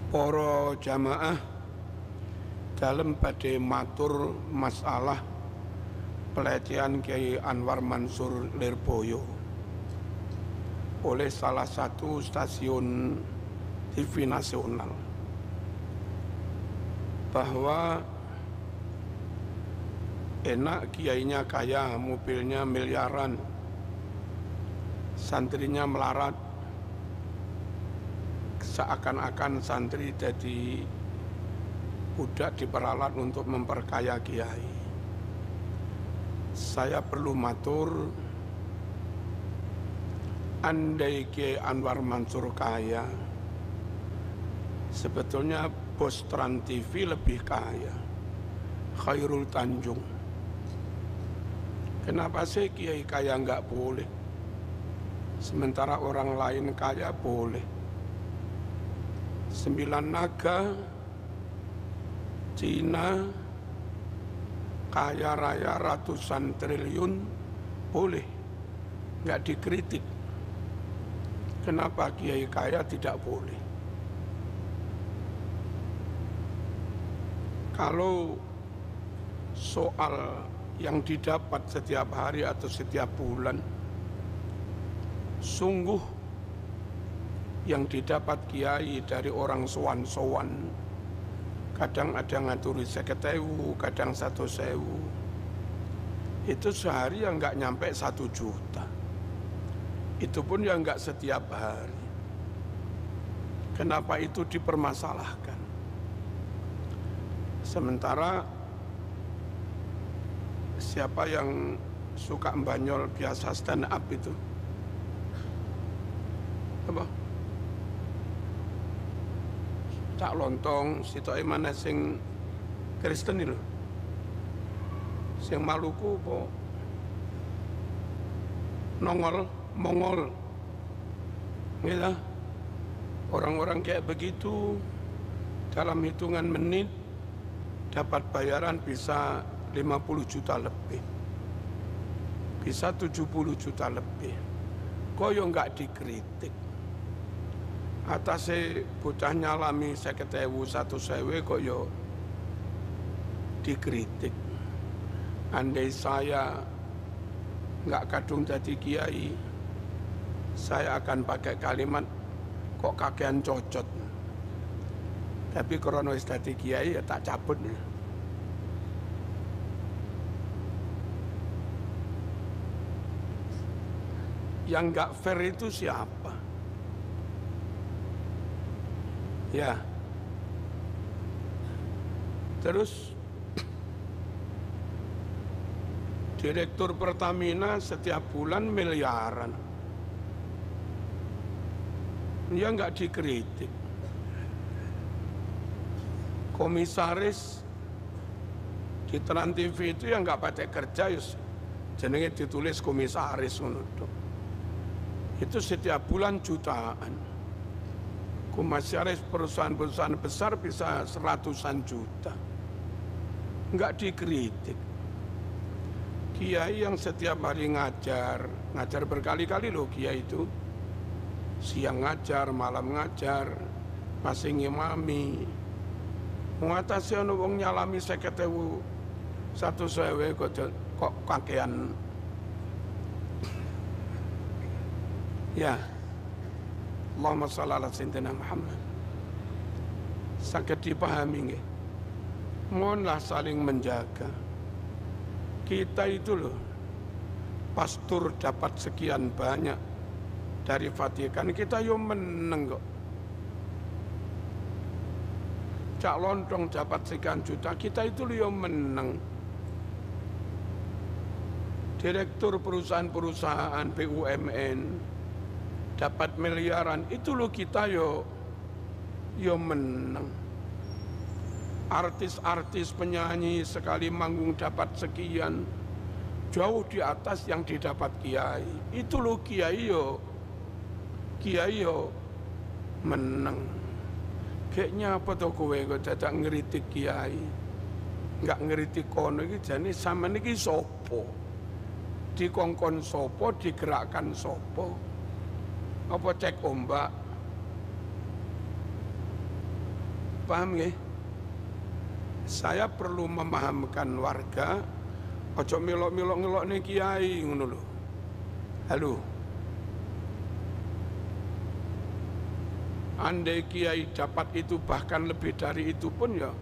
Para jamaah dalam badhe matur masalah pelecehan Kiai Anwar Mansur Lirboyo oleh salah satu stasiun TV nasional, bahwa enak kiainya kaya, mobilnya miliaran, santrinya melarat, seakan-akan santri jadi budak diperalat untuk memperkaya kiai. Saya perlu matur, andai Kiai Anwar Mansur kaya, sebetulnya bos Trans TV lebih kaya, Khairul Tanjung. Kenapa sih kiai kaya nggak boleh, sementara orang lain kaya boleh? 9 naga, Cina, kaya raya ratusan triliun, boleh, nggak dikritik. Kenapa kiai kaya tidak boleh? Kalau soal yang didapat setiap hari atau setiap bulan, sungguh yang didapat kiai dari orang sowan-sowan, kadang ada ngaturi 50.000, kadang 100.000, itu sehari yang nggak nyampe 1 juta. Itu pun yang nggak setiap hari. Kenapa itu dipermasalahkan? Sementara siapa yang suka mbanyol biasa stand up itu? Apa? Cak Lontong, sitoke mana sing Kristen itu? Sing Maluku po nongol, Mongol. Gitu. Orang-orang kayak begitu dalam hitungan menit dapat bayaran bisa 50 juta lebih, bisa 70 juta lebih. Kok yo nggak dikritik? Atase bocah nyalami 50.000, 100.000 kok yo dikritik. Andai saya nggak kadung jadi kiai, saya akan pakai kalimat kok kakean cocot. Tapi krono wis dadi kiai ya tak cabut. Yang nggak fair itu siapa? Ya. Terus Direktur Pertamina setiap bulan miliaran, ya nggak dikritik. Komisaris di Trans TV itu yang nggak pakai kerja, jenenge ditulis komisaris untuk itu setiap bulan jutaan. Komisaris perusahaan-perusahaan besar bisa 100-an juta, nggak dikritik. Kiai yang setiap hari ngajar berkali-kali loh, kiai itu siang ngajar, malam ngajar, masih ngimami. Mengatasi ono wong nyalami 50.000, 100.000 kok kakean. Ya, Allahumma shalli ala sayyidina Muhammad. Saged dipahami nggih. Mohonlah saling menjaga. Kita itu loh, pastor dapat sekian banyak dari Vatikan, kita yo meneng kok. Cak Lontong dapat sekian juta, kita itu loh yo meneng. Direktur perusahaan-perusahaan BUMN dapat miliaran, itu loh kita yo meneng. Artis-artis penyanyi sekali manggung dapat sekian, jauh di atas yang didapat kiai. Itu loh kiai yo meneng. Kayaknya apa tuh kowe kok dadak ngeritik kiai, nggak ngeritik kono iki, jane sampean iki sopo? Dikongkon sopo, digerakkan sopo? Apa cek ombak? Paham ya? Saya perlu memahamkan warga, ojo milok-milok ngelokne kiai ngono lho. Halo. Andai kiai dapat itu bahkan lebih dari itu pun ya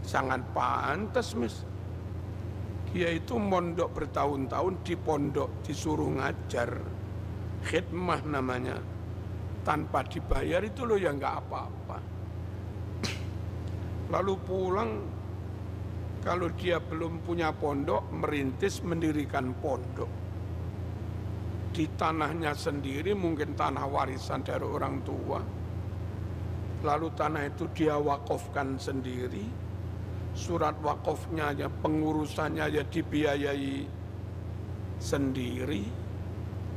sangat pantas, Mas. Kiai itu mondok bertahun-tahun di pondok disuruh ngajar, khidmah namanya, tanpa dibayar itu loh ya nggak apa-apa. Lalu pulang, kalau dia belum punya pondok, merintis mendirikan pondok di tanahnya sendiri, mungkin tanah warisan dari orang tua. Lalu tanah itu dia wakafkan sendiri, surat wakafnya aja, pengurusannya aja dibiayai sendiri.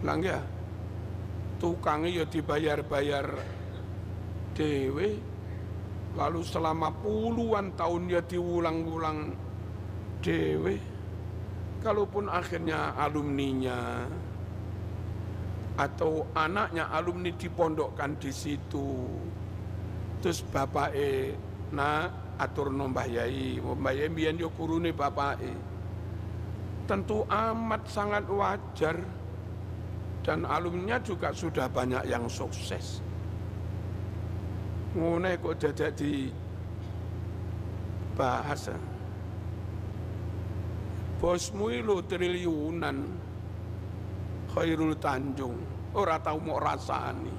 Lang ya, tukangnya ya dibayar-bayar dewe. Lalu selama puluhan tahun ya diulang-ulang dewe. Kalaupun akhirnya alumninya atau anaknya alumni dipondokkan di situ, terus bapake atur nombah yai, mbah yai mbiyen yo kurune bapake, tentu amat sangat wajar, dan alumninya juga sudah banyak yang sukses. Ngene kok dadak di bahasa bosmu lo triliunan, Khairul Tanjung ora tau mau rasani.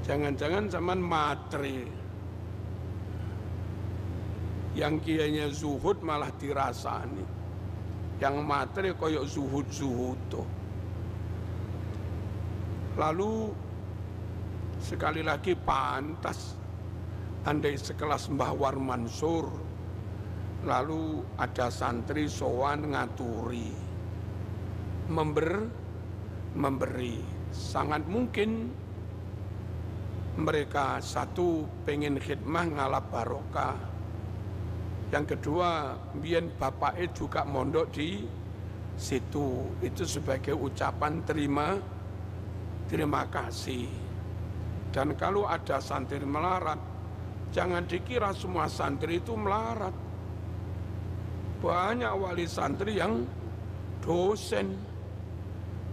Jangan-jangan zaman matre, yang kiainya zuhud malah dirasani, yang matre koyok zuhud-zuhud tuh. Lalu sekali lagi pantas andai sekelas Mbah War Mansur, lalu ada santri sowan ngaturi, memberi, sangat mungkin mereka satu pengen khidmah ngalap barokah, yang kedua biyen bapaknya juga mondok di situ, itu sebagai ucapan terima kasih. Dan kalau ada santri melarat, jangan dikira semua santri itu melarat. Banyak wali santri yang dosen,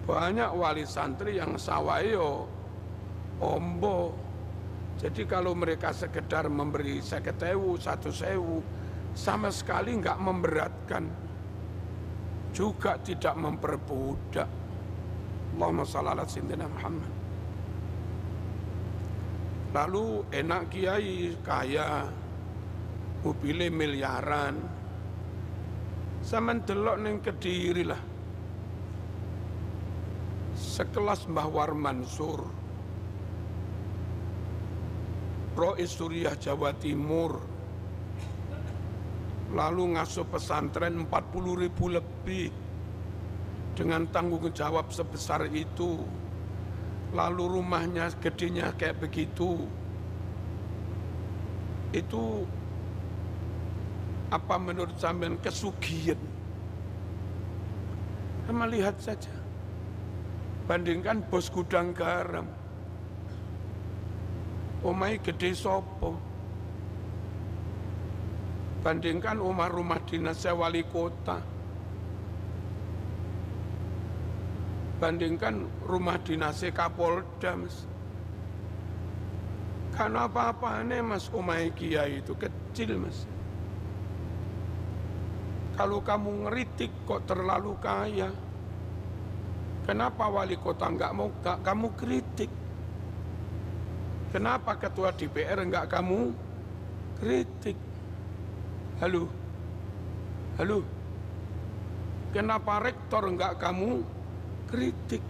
banyak wali santri yang sawayo ombo. Jadi kalau mereka sekedar memberi 50.000, 1.000, sama sekali nggak memberatkan, juga tidak memperbudak. Allahumma shalli ala sayyidina Muhammad. Lalu enak kiai kaya, mobilnya miliaran, sampean delok ning Kediri lah, sekelas Mbah War Mansur, Rois Suriah Jawa Timur, lalu ngasuh pesantren 40.000 lebih dengan tanggung jawab sebesar itu, lalu rumahnya gedenya kayak begitu, itu apa menurut sampean kesugihan? Sama lihat saja, bandingkan bos gudang garam, omai gede sopo, bandingkan rumah dinas wali kota, bandingkan rumah dinas Kapolda, Mas. Karena apa-apanya Mas, omai kiai itu kecil, Mas. Kalau kamu ngeritik kok terlalu kaya, kenapa wali kota nggak mau kamu kritik? Kenapa ketua DPR nggak kamu kritik? Halo, kenapa rektor nggak kamu kritik?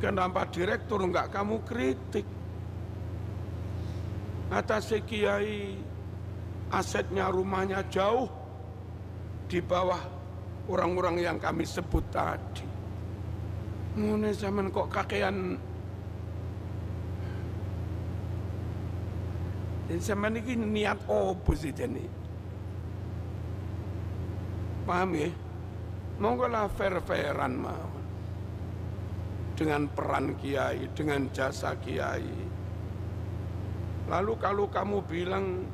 Kenapa direktur nggak kamu kritik? Atas kiai asetnya, rumahnya jauh di bawah orang-orang yang kami sebut tadi. Ngene zaman kok kakean. Zaman ini niat opo sih ini? Paham ya? Monggo lah fair-fairan mawon. Dengan peran kiai, dengan jasa kiai. Lalu kalau kamu bilang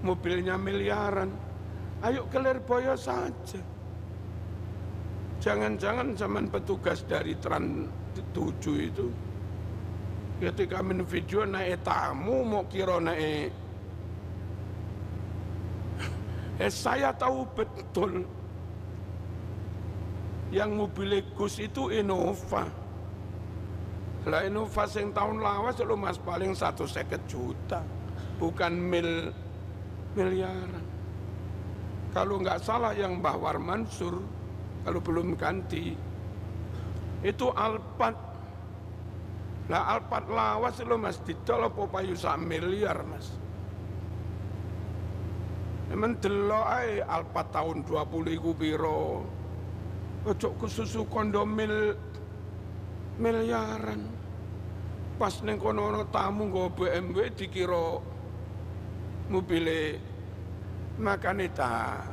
mobilnya miliaran, ayo ke Lirboyo saja. Jangan-jangan zaman petugas dari Trans 7 itu ketika main video naik tamu mau kira naik. Saya tahu betul yang mobil Gus itu Innova. Lah Innova sing tahun lawas lo mas paling 150 juta, bukan miliaran. Kalau nggak salah yang Mbah War Mansur, kalau belum ganti, itu Alphard. Lah Alphard lawas lo mas didol apa payu 1 miliar mas. Emang delok ae Alphard tahun 20 iku piro. Ojo kesusu kondo miliaran. Pas ning kono ana tamu nggo BMW dikira mobile. Makane ta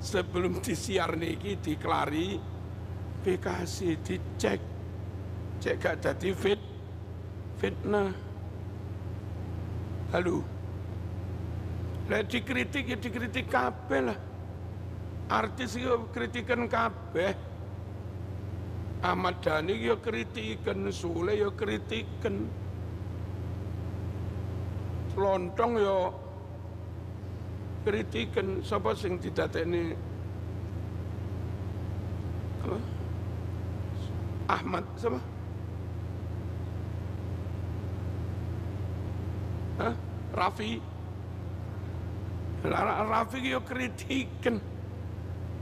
sebelum disiar niki diklarifikasi, dicek. Cek gak dadi fitnah. Halo. Lah dikritik ya dikritik kabeh lah. Artis yo kritikan kabeh. Ahmad Dhani yo kritikan, Sule yo kritikan. Lontong yo kritikan, sapa sing didadekne apa? Ahmad siapa? Hah? Rafi yo kritikan.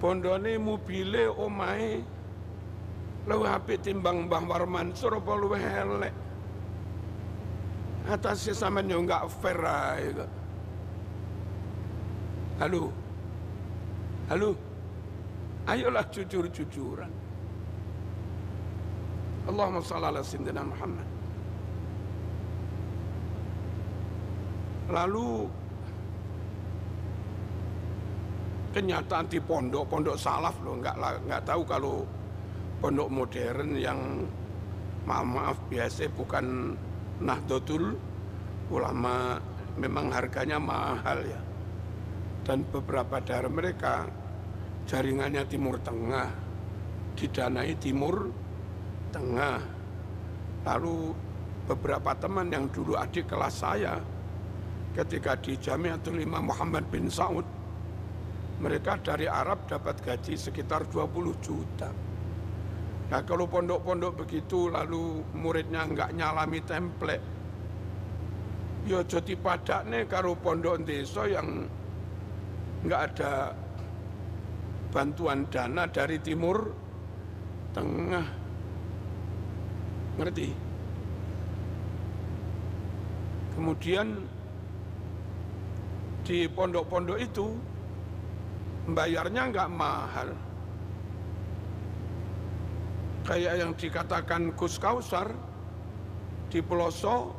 Bondone mobile omahe luwih apik timbang Mbah War Mansur apa luwih elek. Atasnya sampean yo enggak fair ae kok. Halo. Ayolah jujur-jujuran. Allahumma shalli ala sayyidina Muhammad. Lalu kenyataan di pondok salaf loh, nggak tahu kalau pondok modern yang maaf biasa bukan Nahdlatul Ulama, memang harganya mahal ya. Dan beberapa dari mereka jaringannya Timur Tengah, didanai Timur Tengah. Lalu beberapa teman yang dulu adik kelas saya ketika di Jamiatul Imam Muhammad bin Saud, mereka dari Arab dapat gaji sekitar 20 juta. Nah kalau pondok-pondok begitu lalu muridnya enggak nyalami template, ya jadi padaknya karo pondok desa yang enggak ada bantuan dana dari Timur Tengah. Ngerti? Kemudian di pondok-pondok itu bayarnya nggak mahal. Kayak yang dikatakan Gus Kausar di pelosok,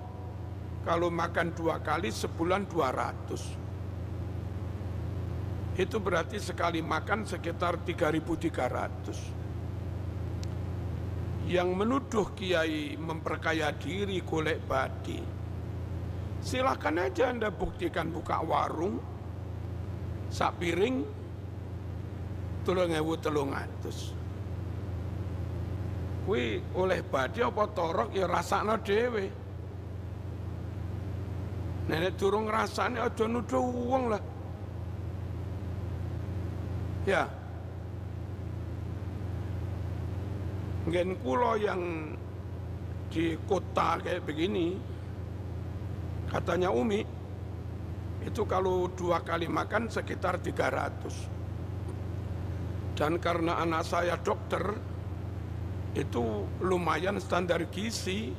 kalau makan 2 kali sebulan 200. Itu berarti sekali makan sekitar 3.300. Yang menuduh kiai memperkaya diri golek badi, silakan aja Anda buktikan, buka warung sak piring 3.300. Kuwi oleh badi apa torok ya rasakno dhewe. Nek durung rasane aja nuduh wong lah. Ya. Ngen kula yang di kota kayak begini, katanya Umi, itu kalau 2 kali makan sekitar 300. Dan karena anak saya dokter, itu lumayan standar gizi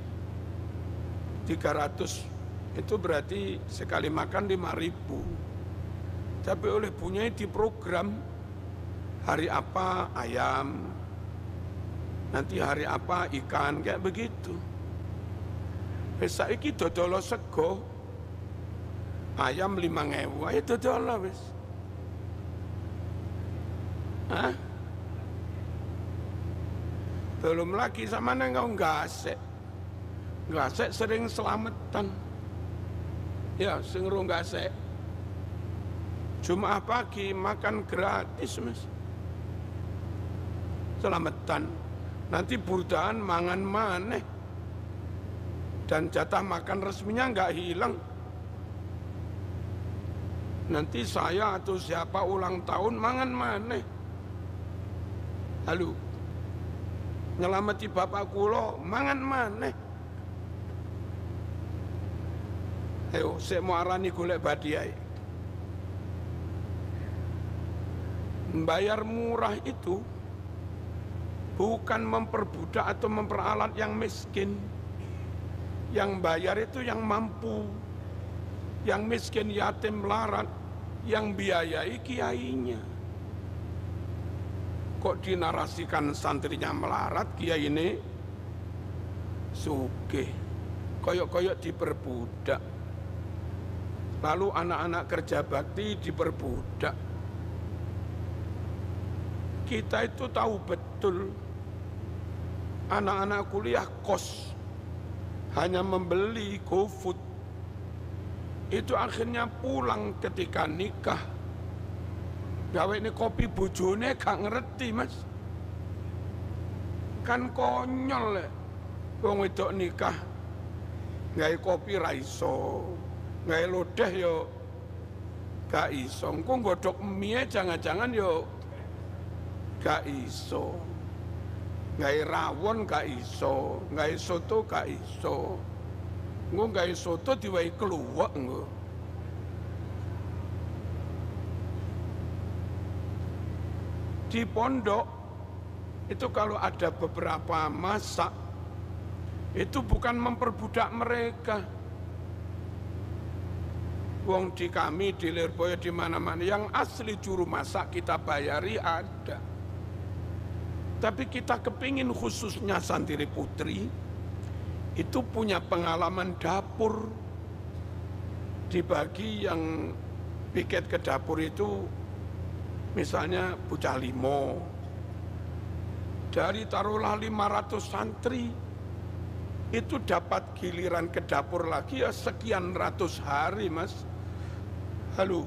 300. Itu berarti sekali makan 5.000. Tapi oleh punya di program hari apa ayam, nanti hari apa ikan, kayak begitu. Wis saiki dodol sego ayam 5.000, ayo dodol wis. Hah? Belum lagi sama nengau gasek sering selamatan. Ya, sing ronggasek. Jumat pagi makan gratis, Mas. Selamatan. Nanti burdaan mangan maneh. Dan jatah makan resminya nggak hilang. Nanti saya atau siapa ulang tahun mangan maneh. Halo. Nyelamati bapak kula mangan maneh. Ayo, saya mau arani golek badiai. Bayar murah itu bukan memperbudak atau memperalat yang miskin. Yang bayar itu yang mampu. Yang miskin yatim melarat, yang biayai kiainya. Kok dinarasikan santrinya melarat, kiai ini sugih. Koyok-koyok diperbudak. Lalu anak-anak kerja bakti diperbudak. Kita itu tahu betul anak-anak kuliah kos hanya membeli GoFood. Itu akhirnya pulang ketika nikah. Gawe ini kopi bojone gak ngerti, Mas. Kan konyol ya. Wong wedok nikah gawe kopi ra iso. Gawe lodeh yo gak iso. Engko nggodhok mie jangan-jangan yo gak iso. Gawe rawon gak iso, gawe soto gak iso. Engko gawe soto diwahi kluwek engko. Di pondok itu kalau ada beberapa masak itu bukan memperbudak mereka. Wong di kami di Lirboyo di mana-mana yang asli juru masak kita bayari ada. Tapi kita kepingin khususnya santri putri itu punya pengalaman dapur. Dibagi yang piket ke dapur itu misalnya bocah limo. Dari taruhlah 500 santri itu dapat giliran ke dapur lagi ya sekian ratus hari, Mas. Halo,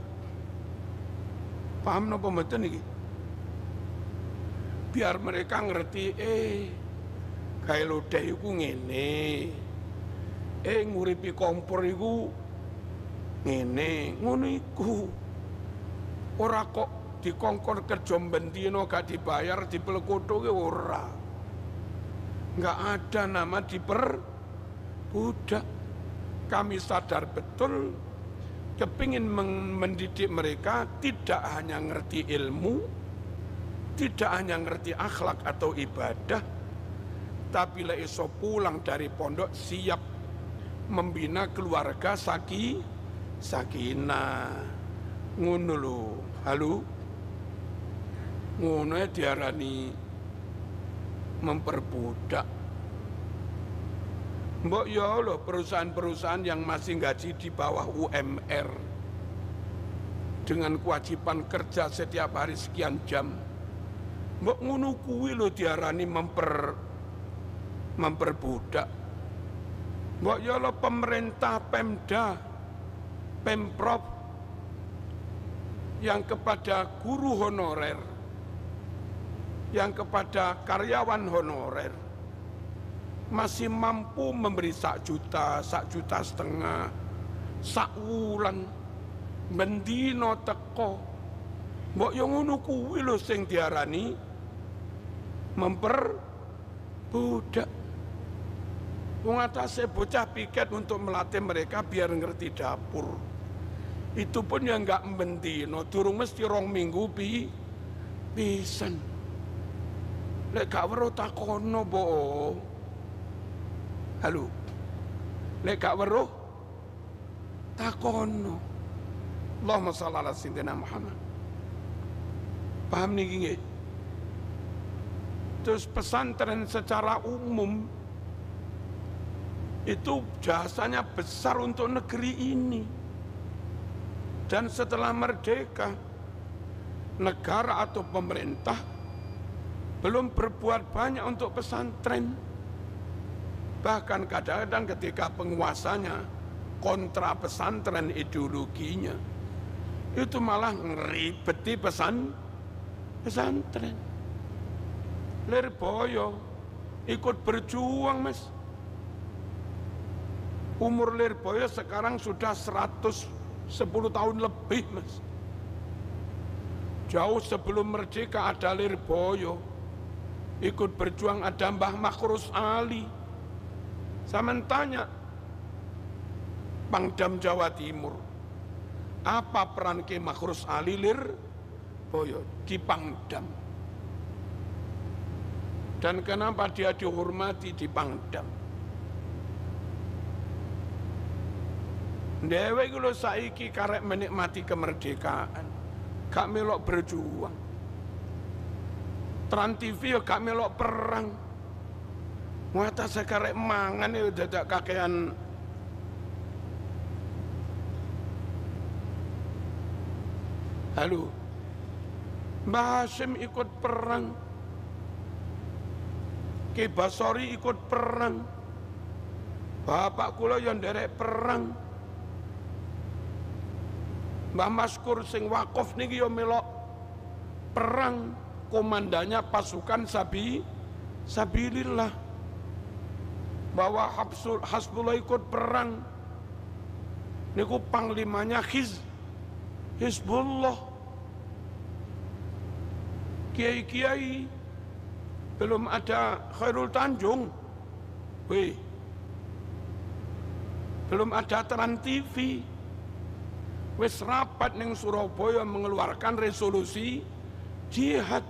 paham napa mboten iki? Biar mereka ngerti, gawe lodeh iku ngene, nguripi kompor iku ngene, ngono iku. Ora kok dikongkon kerja bendino gak dibayar dipelekoto ke ora. Nggak ada nama diperbudak. Kami sadar betul kepingin mendidik mereka tidak hanya ngerti ilmu, tidak hanya ngerti akhlak atau ibadah, tapi lah iso pulang dari pondok siap membina keluarga sakinah. Ngono lho. Halo. Ngono diarani memperbudak. Mbok ya loh perusahaan-perusahaan yang masih gaji di bawah UMR dengan kewajiban kerja setiap hari sekian jam. Mbok ngono kuwi lho diarani memperbudak. Mbok ya loh pemerintah Pemda, Pemprov yang kepada guru honorer, yang kepada karyawan honorer masih mampu memberi 1 juta, 1,5 juta, sak wulan bendino teko. Mbok yo ngono kuwi lho sing diarani memperbudak. Wong atase bocah piket untuk melatih mereka biar ngerti dapur. Itu pun yang enggak bendino, durung mesti 2 minggu pisan. Lek gak weruh takono, Bo. Halo. Lek gak weruh takono. Allahumma shalli ala sayyidina Muhammad. Paham niki nggih? Terus pesantren secara umum itu jasanya besar untuk negeri ini. Dan setelah merdeka, negara atau pemerintah belum berbuat banyak untuk pesantren. Bahkan kadang-kadang ketika penguasanya kontra pesantren ideologinya, itu malah ngeribeti pesantren. Lirboyo ikut berjuang, Mas. Umur Lirboyo sekarang sudah 110 tahun lebih, Mas. Jauh sebelum merdeka ada Lirboyo ikut berjuang, ada Mbah Makhrus Ali. Saya tanya Pangdam Jawa Timur, apa peran Ki Makhrus Ali Lirboyo di Pangdam, dan kenapa dia dihormati di Pangdam? Dewe kulo saiki karek menikmati kemerdekaan, gak melok berjuang. Trans TV ya gak melok perang. Ngata sekarek mangan ya dadak kakean. Halo, Mbah Hasyim ikut perang, Ki Basori ikut perang, bapak kula yang derek perang, Mbah Maskur sing wakaf niki yo melok perang, komandannya pasukan sabilillah. Bahwa Hasbullah ikut perang, niku panglimanya Hizbullah. Kiai-kiai belum ada Khairul Tanjung, belum ada Trans TV. Wis rapat ning Surabaya mengeluarkan resolusi jihad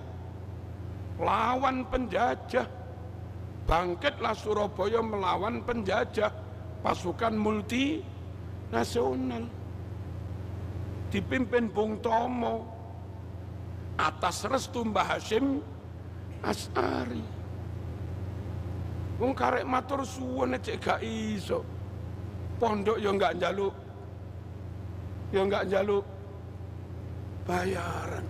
lawan penjajah. Bangkitlah Surabaya melawan penjajah, pasukan multinasional dipimpin Bung Tomo atas restu Mbah Hasyim Asy'ari. Wong karek matur suwun cek gak iso. Pondok yo enggak njaluk bayaran.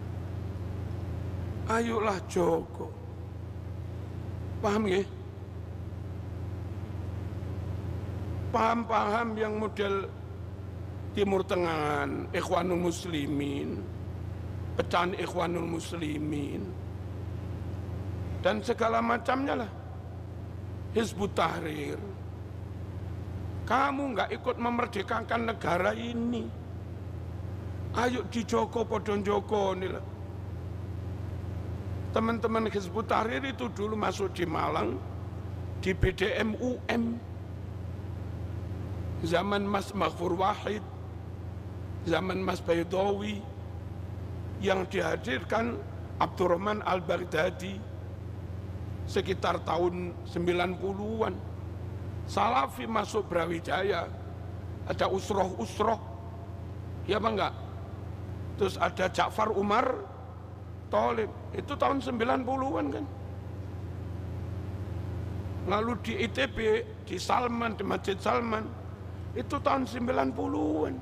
Ayolah Joko. Paham nggih? Paham-paham yang model Timur Tengah, Ikhwanul Muslimin, pecahan Ikhwanul Muslimin, dan segala macamnya lah. Hizbut Tahrir. Kamu nggak ikut memerdekakan negara ini. Ayo dijoko podon joko nih lah. Teman-teman Hizbut Tahrir itu dulu masuk di Malang, di BDM UM. Zaman Mas Maghfur Wahid, zaman Mas Baydawi, yang dihadirkan Abdurrahman Al-Baghdadi sekitar tahun 90-an. Salafi masuk Brawijaya, ada usroh-usroh, ya apa enggak? Terus ada Ja'far Umar Tholib, itu tahun 90-an kan. Lalu di ITB, di Salman, di Masjid Salman, itu tahun 90-an.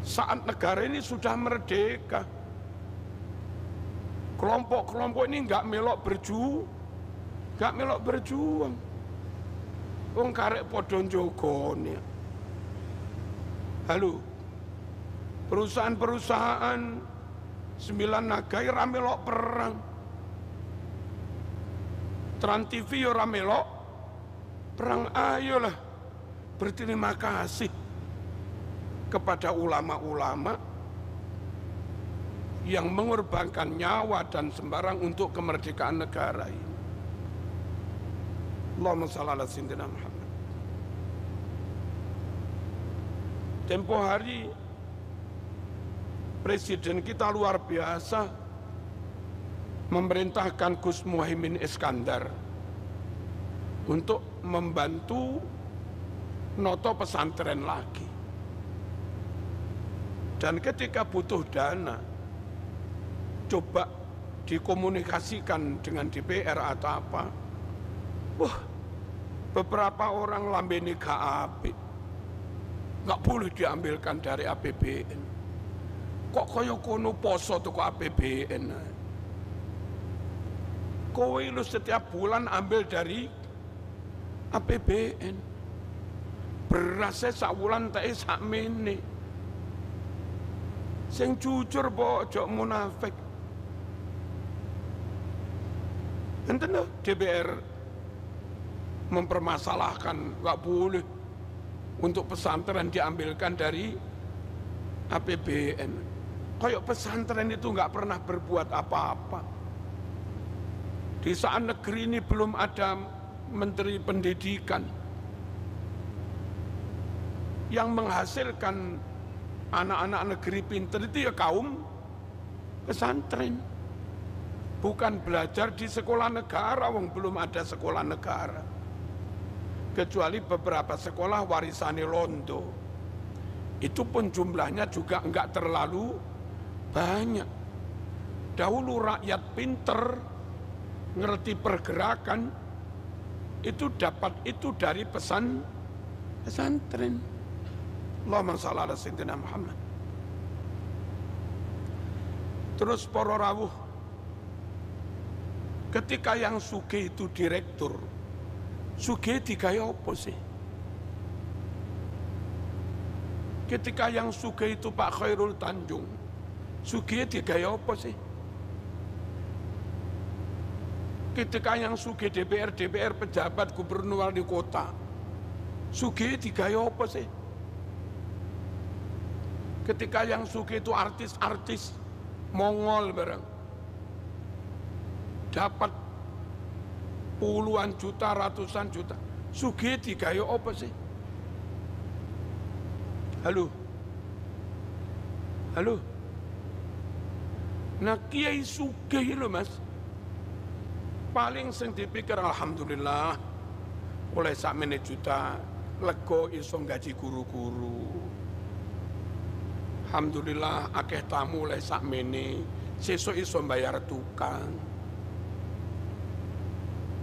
Saat negara ini sudah merdeka, kelompok-kelompok ini nggak melok berjuang. Wong karek podon jogone. Halo, perusahaan-perusahaan 9 nagai ramelok perang, Trans TV yo ramelok perang. Ayolah berterima kasih kepada ulama-ulama yang mengorbankan nyawa dan sembarang untuk kemerdekaan negara ini. Allahumma shalli ala sayyidina Muhammad. Tempo hari Presiden kita luar biasa memerintahkan Gus Muhaimin Iskandar untuk membantu noto pesantren lagi. Dan ketika butuh dana, coba dikomunikasikan dengan DPR atau apa. Wah, beberapa orang lambeni gak apik, nggak boleh diambilkan dari APBN. Kok kaya kono poso toko APBN? Kowe lu setiap bulan ambil dari APBN. berasnya sawulan teh sakmene. Sing jujur ojo munafik. Enten loh DPR mempermasalahkan nggak boleh untuk pesantren diambilkan dari APBN. Kayak pesantren itu nggak pernah berbuat apa-apa. Di saat negeri ini belum ada menteri pendidikan yang menghasilkan anak-anak negeri pinter itu ya kaum pesantren. Bukan belajar di sekolah negara, wong belum ada sekolah negara. Kecuali beberapa sekolah warisane Londo. Itu pun jumlahnya juga enggak terlalu banyak. Dahulu rakyat pinter, ngerti pergerakan, itu dapat itu dari pesantren. Allahumma shalli ala sayyidina Muhammad. Terus para rawuh, ketika yang sugih itu direktur, sugih digaya apa sih? Ketika yang sugih itu Pak Khairul Tanjung, sugih digaya apa sih? Ketika yang sugih DPR pejabat gubernur wali kota, sugih digaya apa sih? Ketika yang sugih itu artis-artis Mongol bareng, dapat puluhan juta, ratusan juta, sugih digaya apa sih? Halo? Nah kiai sugih lho mas, paling sing dipikir alhamdulillah oleh sakmene juta lego iso gaji guru-guru. Alhamdulillah akeh tamu oleh sakmene, sesuk iso bayar tukang.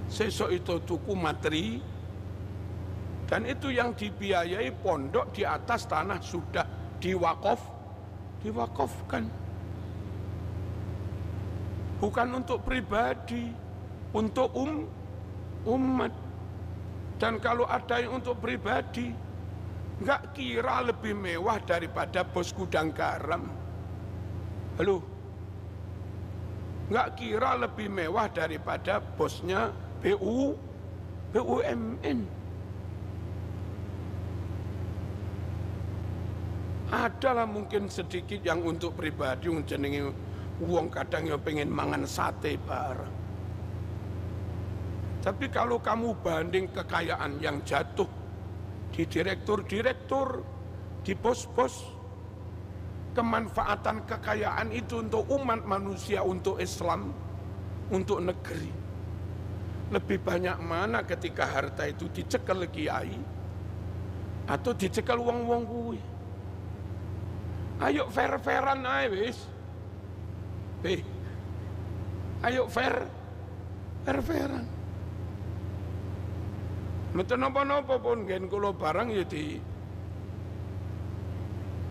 Sesuk itu tuku materi, dan itu yang dibiayai pondok di atas tanah sudah diwakafkan. Bukan untuk pribadi, untuk umat. Dan kalau ada yang untuk pribadi, nggak kira lebih mewah daripada bos gudang garam. Halo? Nggak kira lebih mewah daripada bosnya BUMN. Adalah mungkin sedikit yang untuk pribadi, yang jenenge wong kadang yang pengen mangan sate bareng. Tapi kalau kamu banding kekayaan yang jatuh di direktur, di bos-bos, kemanfaatan kekayaan itu untuk umat manusia, untuk Islam, untuk negeri, lebih banyak mana ketika harta itu dicekel kiai atau dicekel wong-wong kuwi? Ayo fair-fairan ae wis. Ayo fair-fairan. Mboten napa-napa pun gen kula barang ya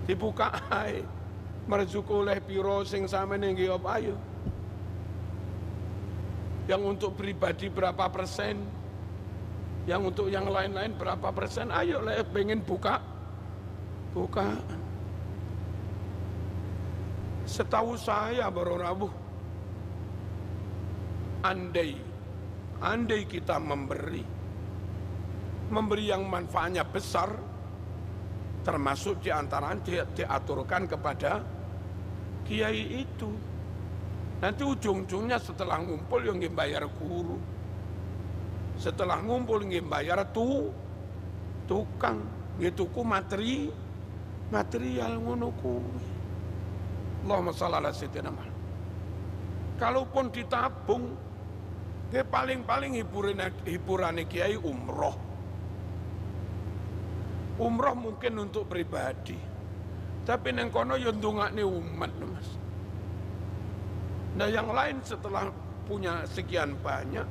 dibuka ae. Merjuk oleh piro sing sampeyan nggih apa ayo. Yang untuk pribadi berapa persen, yang untuk yang lain-lain berapa persen, ayo lah pengen buka. Setahu saya baru Rabu, andai kita memberi yang manfaatnya besar, termasuk diantaranya diaturkan kepada kiai itu. Nanti ujung-ujungnya setelah ngumpul yang bayar guru, setelah ngumpul yang bayar tukang, tuku material ngono kuwi. Allahumma shalli ala sayyidina Muhammad. Kalaupun ditabung, paling-paling hiburan kiai umroh. Umroh mungkin untuk pribadi, tapi neng kono yo ndongakne umat mas. Nah yang lain setelah punya sekian banyak,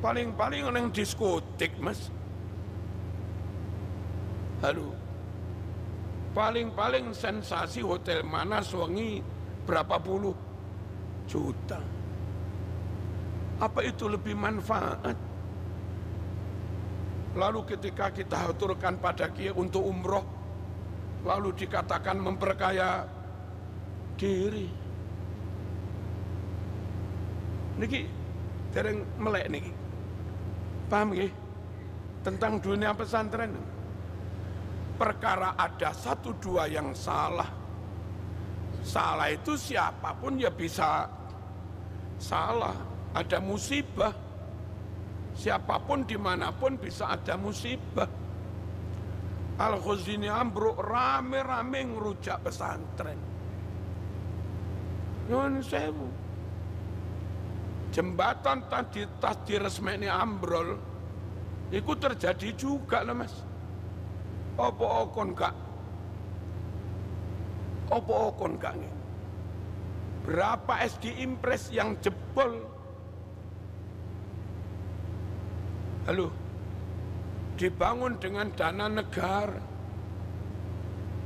paling-paling neng diskotik mas. Halo, paling-paling sensasi hotel mana suangi berapa puluh juta. Apa itu lebih manfaat? Lalu ketika kita aturkan pada kiai untuk umroh, lalu dikatakan memperkaya diri. Niki dereng melek niki. Paham nggih? Tentang dunia pesantren. Perkara ada satu dua yang salah. Salah itu siapapun ya bisa salah. Ada musibah. Siapapun dimanapun bisa ada musibah. Al-Khuzini ambruk rame-rame ngerujak pesantren. Nyuwun sewu. Jembatan tadi tas diresmeni ambrol. Itu terjadi juga loh mas. Apa okon gak? Apa okon gak? Berapa SD Impres yang jebol? Halo, dibangun dengan dana negara.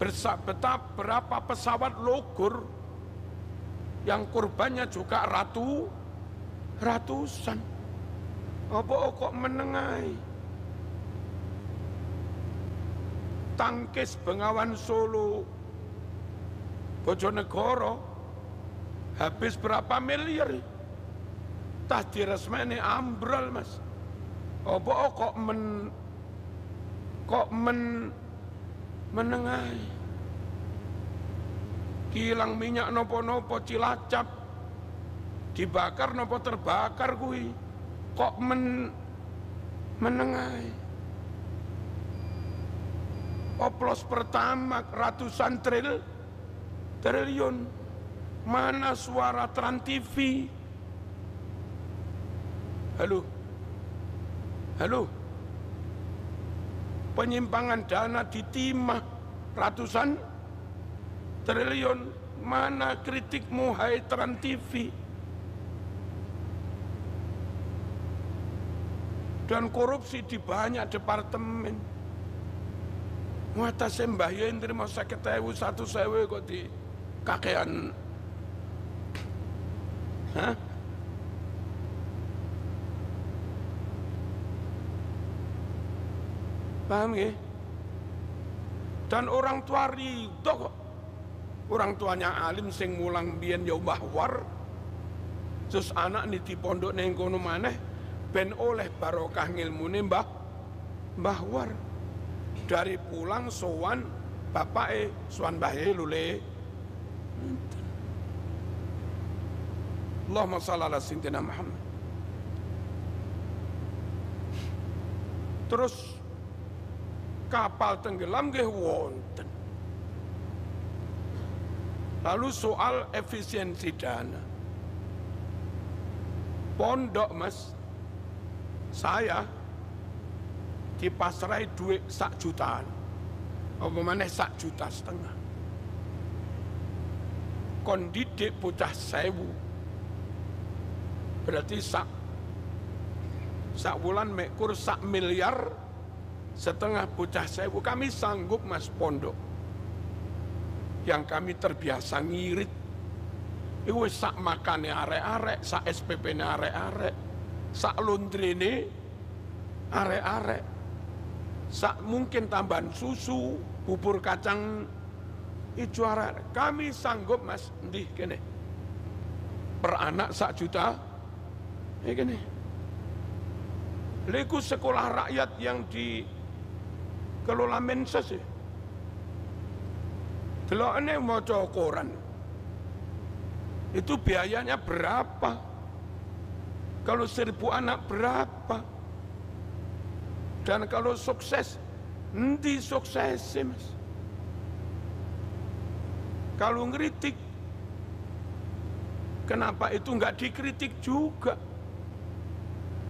Betapa berapa pesawat Logur yang kurbannya juga ratusan. Apa kok menengai? Tangkis Bengawan Solo, Bojonegoro, habis berapa miliar? Tas diresmeni ambrol mas. Apa kok menengai? Kilang minyak nopo-nopo Cilacap dibakar nopo terbakar kui. Kok menengai? Oplos pertama ratusan triliun. Mana suara Trans TV? Halo, penyimpangan dana di timah ratusan triliun. Mana kritikmu hai Trans TV? Dan korupsi di banyak departemen. Muata sembahyang terima 50.000 1.000 kok di kakean. Hah? Paham ya? Dan orang tua ridho kok. Orang tuanya alim sing mulang biyen ya bahwar. Terus anak nih di pondok ning kono maneh ben oleh barokah ngilmune bahwar. Dari pulang sowan bapake sowan bahe lule. Allahumma shalli ala sayyidina Muhammad. Terus kapal tenggelam nggih wonten. Lalu soal efisiensi dana. Pondok mas, saya dipasrai duit 1 jutaan. Apa maneh 1,5 juta. Kon didik bocah 1.000. Berarti sak bulan mekur 1,5 miliar bocah 1.000. Kami sanggup mas pondok. Yang kami terbiasa ngirit. Iku sak makane arek-arek, sak SPP-ne arek-arek, sak laundry-ne arek-arek. Sak mungkin tambahan susu, bubur kacang ijo arek. Kami sanggup mas, ndih kene. Per anak 1 juta. Kene. Liku sekolah rakyat yang dikelola Mensos ya. Delokane maca koran. Itu biayanya berapa? Kalau 1.000 anak berapa? Dan kalau sukses, nanti sukses mas. Kalau ngeritik, kenapa itu nggak dikritik juga?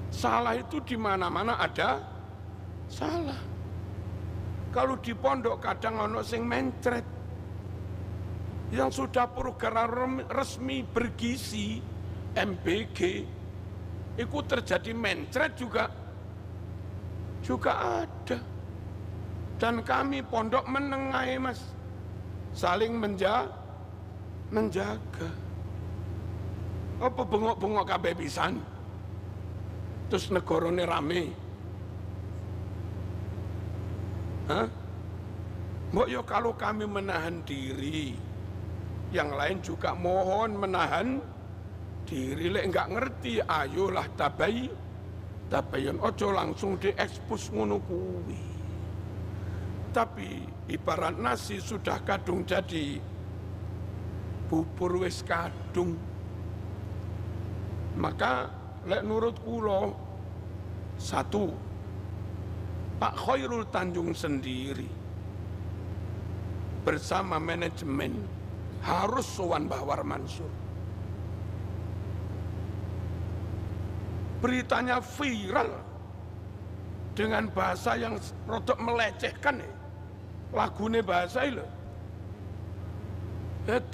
Salah itu di mana-mana ada salah. Kalau di pondok kadang ono sing mencret. Yang sudah program resmi bergizi MBG, itu terjadi mencret juga ada. Dan kami pondok menengahi mas, saling menjaga. Apa bengok-bengok kabeh pisan? Terus negarane rame. Hah? Mbok yo kalau kami menahan diri, yang lain juga mohon menahan diri. Lek nggak ngerti, ayolah tabayun, ojo langsung diekspos ngono kuwi. Tapi ibarat nasi sudah kadung jadi, bubur wis kadung. Maka lek nurut kula, satu, Pak Khairul Tanjung sendiri bersama manajemen harus sowan Mbah War Mansur. Beritanya viral dengan bahasa yang rodok melecehkan, lagune bahasa itu.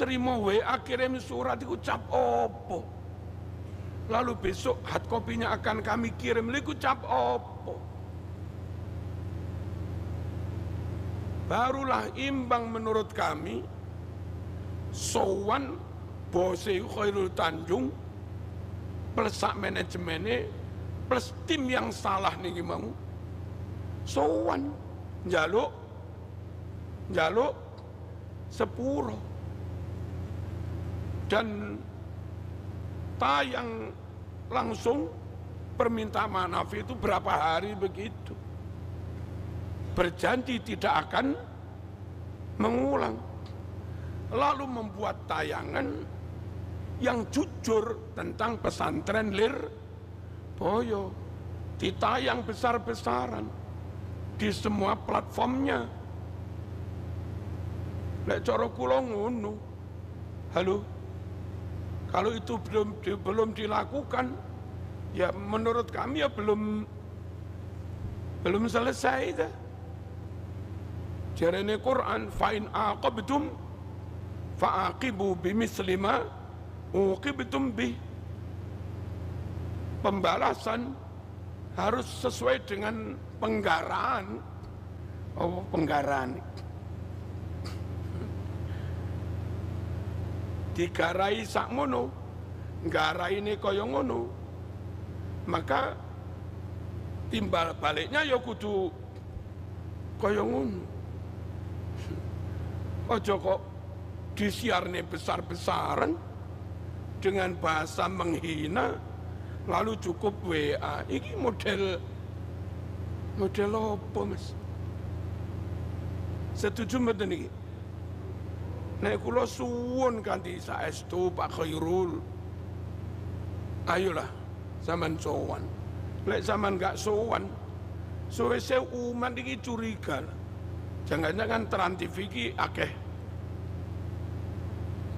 Terima WA, kirim surat itu cap opo. Lalu besok hard copy-nya akan kami kirim, itu cap opo. Barulah imbang menurut kami sowan bose Khairul Tanjung plus sak manajemennya plus tim yang salah nih mau sowan njaluk sepuro dan tayang langsung permintaan maaf itu berapa hari begitu, berjanji tidak akan mengulang, lalu membuat tayangan yang jujur tentang pesantren Lirboyo, ditayang besar-besaran di semua platformnya. Lek cara kula ngono. Halo, kalau itu belum dilakukan, ya menurut kami ya belum selesai dah. Jarene Quran, fa in aqabtum fa'aqibu bimithli ma uqibtum bih. Pembalasan harus sesuai dengan penggaraan. Oh, penggaraan. Digarai sakmono, nggarai ini kaya ngono. Maka timbal baliknya ya kudu kaya ngono. Ojo kok disiarne besar-besaran dengan bahasa menghina, lalu cukup WA. Ini model apa, Mas? Setuju mboten iki? Nek kula suwun kanthi saestu Pak Khairul, ayolah zaman sowan. Lek zaman gak sowan, suwe-se umat iki curiga. Jangan-jangan Trans TV iki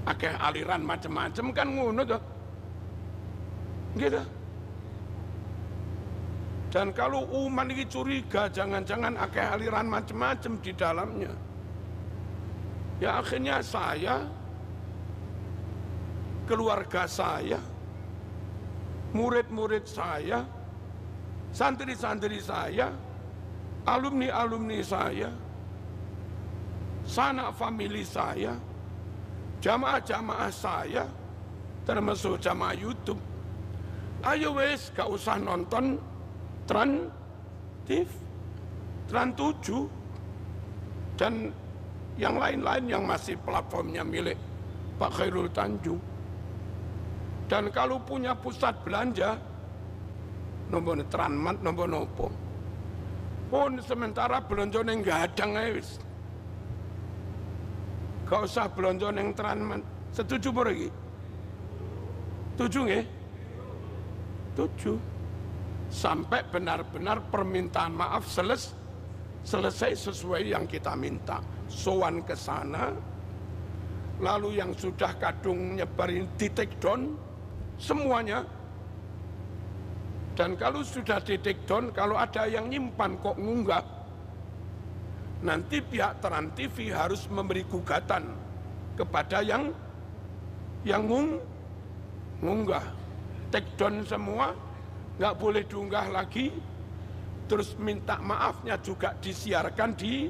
akeh aliran macam-macam kan ngono toh. Gitu. Dan kalau umat ini curiga, jangan-jangan akeh aliran macam-macam di dalamnya. Ya akhirnya saya, keluarga saya, murid-murid saya, santri-santri saya, alumni-alumni saya, sanak famili saya, jamaah-jamaah saya, termasuk jamaah YouTube, ayo wes gak usah nonton Trans TV, Trans 7 dan yang lain-lain yang masih platformnya milik Pak Khairul Tanjung. Dan kalau punya pusat belanja, nombor Transmart, nombor nopo, pun sementara belanja neng gadang wis. Gak usah belanja neng Transmart. Setuju apa lagi? Setuju nggih? Setuju. Sampai benar-benar permintaan maaf selesai sesuai yang kita minta. Sowan ke sana, lalu yang sudah kadung nyebarin di take down semuanya. Dan kalau sudah di take down, kalau ada yang nyimpan kok ngunggah, nanti pihak Trans TV harus memberi gugatan kepada yang ngunggah. Take down semua, nggak boleh diunggah lagi. Terus minta maafnya juga disiarkan di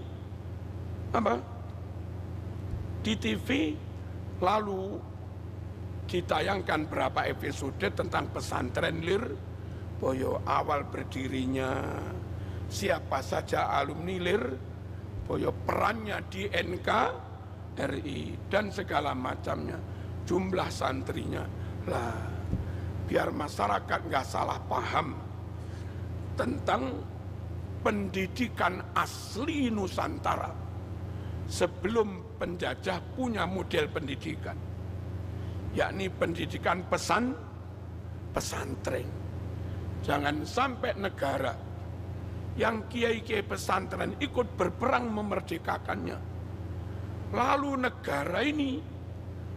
TV, lalu ditayangkan berapa episode tentang pesantren Lirboyo, awal berdirinya, siapa saja alumni Lirboyo, Lirboyo, perannya di NKRI dan segala macamnya, jumlah santrinya lah, biar masyarakat nggak salah paham tentang pendidikan asli Nusantara. Sebelum penjajah punya model pendidikan, yakni pendidikan pesantren. Jangan sampai negara yang kiai-kiai pesantren ikut berperang memerdekakannya, lalu negara ini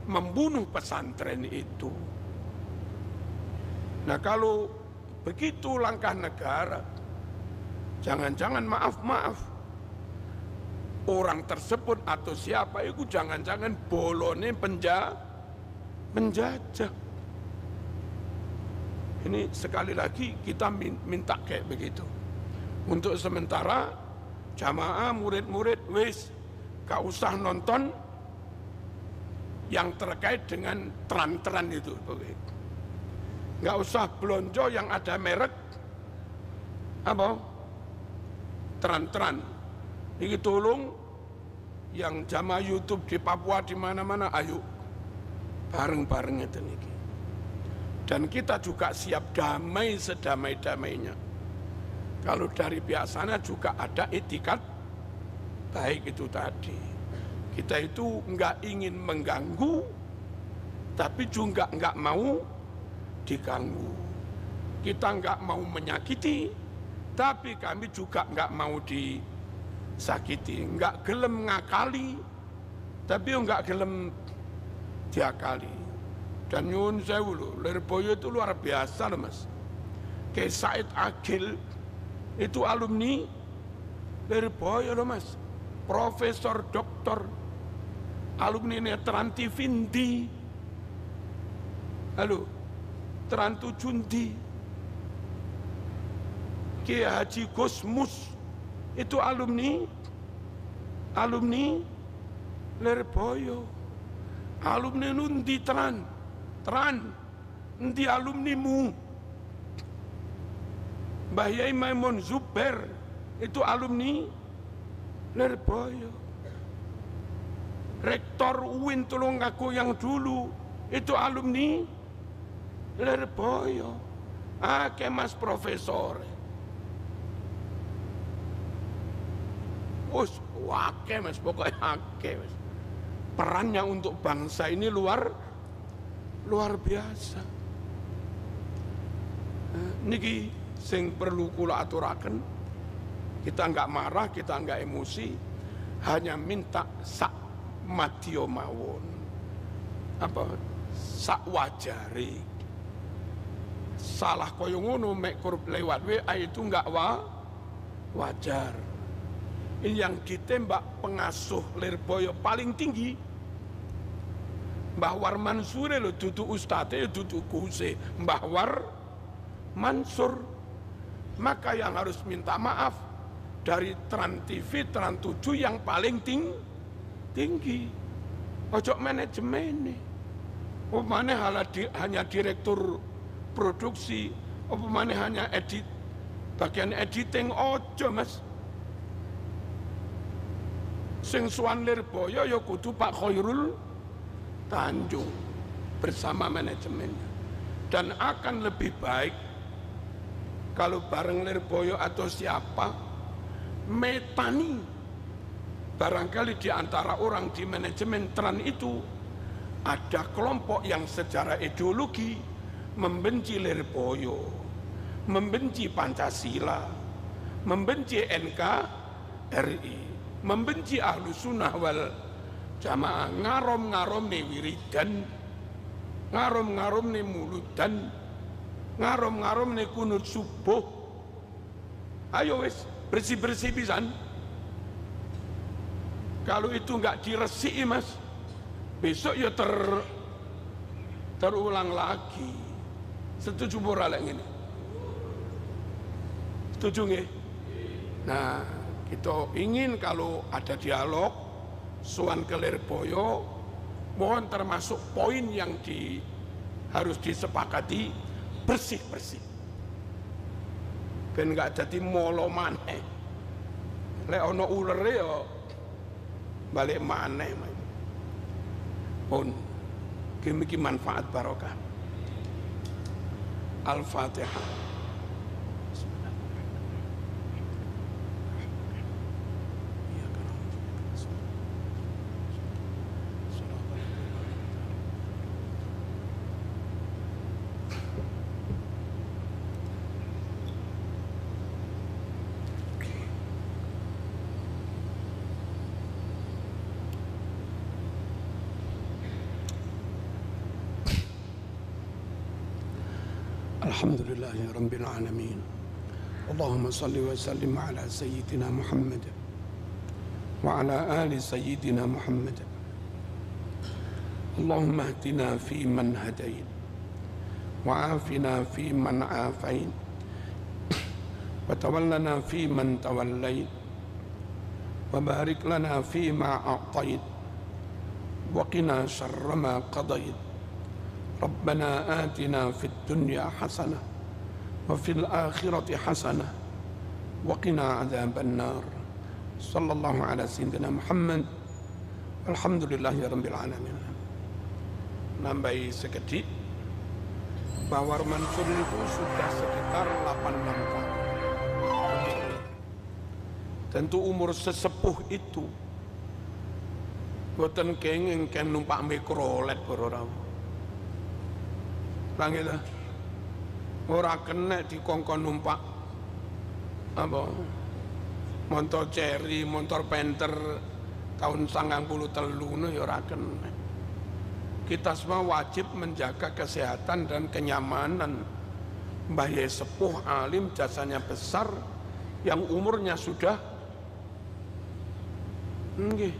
membunuh pesantren itu. Nah, kalau begitu langkah negara, jangan-jangan maaf, orang tersebut atau siapa itu jangan-jangan bolone penjajah. Ini sekali lagi kita minta kayak begitu. Untuk sementara jamaah murid-murid wis gak usah nonton yang terkait dengan tran-tran itu. Gak usah belonjo yang ada merek apa? Tran-tran. Ini tolong yang jamaah YouTube di Papua di mana-mana, ayo bareng-bareng itu niki. Dan kita juga siap damai sedamai-damainya. Kalau dari pihak sana juga ada etikat baik itu tadi. Kita itu nggak ingin mengganggu, tapi juga nggak mau diganggu. Kita nggak mau menyakiti, tapi kami juga nggak mau disakiti. Nggak gelem ngakali, tapi nggak gelem diakali. Dan nyuwun sewu lho, Lirboyo itu luar biasa loh mas. Kayak Said Agil itu alumni Lirboyo loh mas, profesor doktor, alumni Netran Tivindi, halo Tran Tujundi, Kiai Haji Gusmus itu alumni Lirboyo, alumni Nundi Tran nanti alumnimu. Mbah Yai Maimun Zuber itu alumni Lirboyo. Rektor UIN Tulungagung yang dulu itu alumni Lirboyo. Akeh mas profesor. Akeh mas, pokoknya akeh mas. Perannya untuk bangsa ini luar biasa. Niki sing perlu kula aturaken, kita nggak marah, kita nggak emosi, hanya minta sak madya mawon, apa sak wajare. Salah koyo ngono mek kurep lewat WA itu nggak wajar. Ini yang ditembak pengasuh Lirboyo paling tinggi, Mbah War Mansur lho, dudu ustadz, dudu kuse Mbah War Mansur. Maka yang harus minta maaf dari Trans TV, Trans 7 yang paling tinggi. Ojo manajemen nih. Mana hanya direktur produksi, mana hanya bagian editing, ojo mas. Sing suwan Lirboyo ya kudu Pak Khairul Tanjung bersama manajemennya. Dan akan lebih baik kalau bareng Lirboyo atau siapa metani barangkali di antara orang di manajemen Tran itu ada kelompok yang secara ideologi membenci Lirboyo, membenci Pancasila, membenci NKRI, membenci Ahlus Sunnah wal Jamaah, ngarom-ngarom nih wiridan, ngarom-ngarom nih muludan, ngarom-ngarom nih kunut subuh. Ayo wes bersih-bersih pisan. Kalau itu nggak diresiki mas, besok ya terulang lagi. Setuju ora lek ngene? Setuju nggih? Nah, kita ingin kalau ada dialog sowan ke Lirboyo, mohon termasuk poin yang harus disepakati bersih-bersih. Ben nggak jadi molo maneh. Lek ana ulere ya balik maneh pun iki manfaat barokah. Al-Fatihah. Alhamdulillahi Rabbil Alamin. Allahumma salli wa sallim ala Sayyidina Muhammad wa ala ali Sayyidina Muhammad. Allahumma ahdina fi man hadain wa afina fi man afain wa tawallana fi man tawallain wa barik lana fi ma a'tain wa qina syarra ma qadait. Rabbana atina fid dunya hasanah wa fil akhirati hasanah wa qina adzaban nar. Sallallahu ala sayyidina Muhammad. Alhamdulillahi rabbil alamin. Nambahi sekedhik, Bawar Mansur itu sudah sekitar 86 tahun. Tentu umur sesepuh itu boten kenging ken numpak mikrolet ora. Langit ora kena dikongkon numpak apa motor Cherry, motor Panther tahun 93 ya ora kena. Kita semua wajib menjaga kesehatan dan kenyamanan Mbah Yai sepuh alim, jasanya besar, yang umurnya sudah nggih.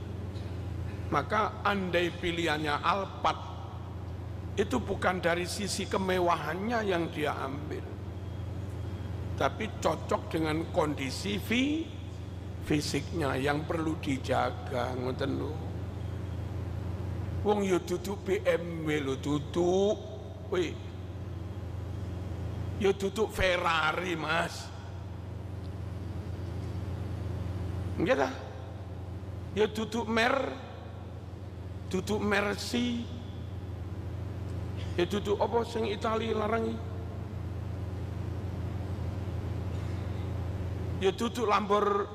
Maka andai pilihannya Alphard, itu bukan dari sisi kemewahannya yang dia ambil, tapi cocok dengan kondisi fisiknya yang perlu dijaga. Ngoten lho. Wong yo duduk BMW lho, duduk yo duduk Ferrari, Mas. Nggih ta? Yo duduk Mercy. Ya duduk apa sing Itali larangi? Ya duduk Lambor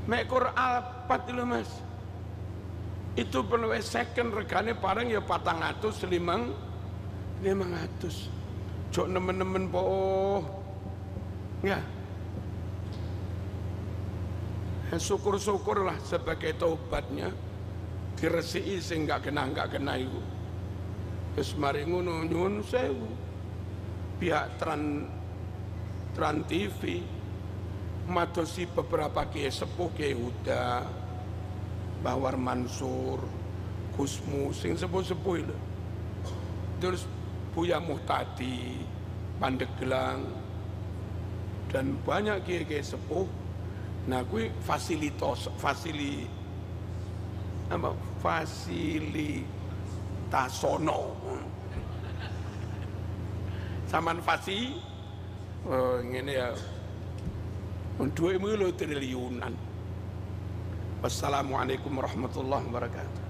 Mekor Alphard lho Mas. Itu perlu second regane bareng ya 400 500. Jok nemen-nemen po. Ya. Syukur-syukurlah sebagai taubatnya diresiki sing gak kena iku. Wis mari ngono nyuwun sewu. Pihak Trans TV madosi beberapa kiai sepuh, Kiai Huda, Bawar Mansur, Gusmu sing sepuh-sepuh lho. Terus Buya Muhtadi, Pandeglang, dan banyak kiai-kiai sepuh. Nah kuwi fasilitasono saman ngene ya duitmu lho triliunan. Wassalamualaikum warahmatullahi wabarakatuh.